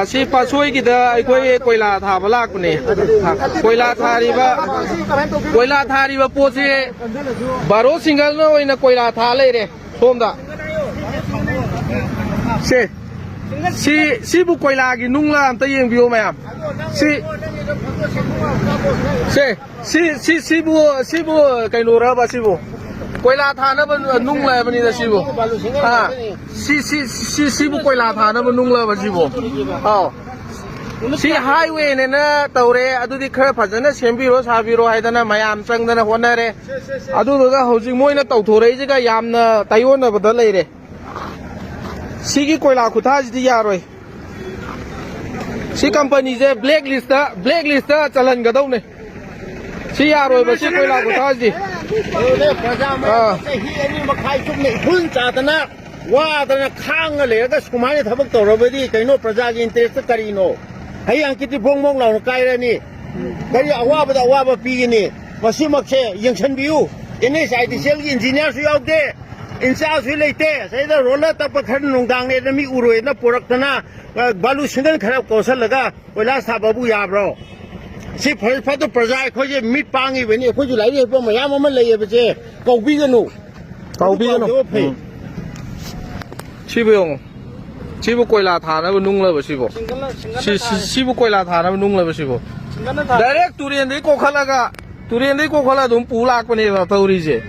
si pa suy kita ai quay là thả bá lạc này quay là thả đi ba po si baro single no ina quay là thả lấy đấy hôm đó si bu quay là cái nung làm tay yên view mày à si bu cái nô ra ba si bu quay là thả nó vẫn nung lại bên đây si bu si bu quay là thả nó vẫn nung lại bên si bu si highway này nó tàu đấy adu đi khơi phát triển nó xem biro sa biro hay là mày am sang đó hôm nay đấy adu rồi cái hậu trình mỗi nó tàu thổ đấy chứ cái yam nó tay ôn nó bắt đầu lấy đấy si cái quay là khu tháp gì rồi si company J blacklist चलन गदौ ने si rồi बस si quay là khu tháp gìว่าแต่ข้างอะไรก็สมัยนี้ทำตัวเราไปดิไก่โน่ประชาชนอินเตอร์สกัดโน่ให้ยังคิดที่พงมองเราไกลเลยนี่ก็อย่าว่าไปแต่ว่าไปปีนี่มาซื้อมาเช่ยังฉันบิวอันนี้ใส่ที่เชลอินจิเนียร์สุดยอดเด้อินซาสุดเลยเต้ใส่แต่รถแล้วแต่ประคันนงดังเนี่ยมีอุรุยนะปรักษณะบาลูสิงห์ขนาดกอสัลละก็เวลาสาบบุยาบรอสิพอตัวประชาชนเขาจะมิดปังอีเวนนี่เขาจะไหลเนี่ยพวกมันยามันเลยไปเช่เกาบีกันหนู si bu không si bu quay là thả nó vẫn nung lên vậy si bu si bu quay là thả nó vẫn nung lên vậy si bu direct turian đấy cô khai là đúng bù lạc bên này vào tàu đi chứ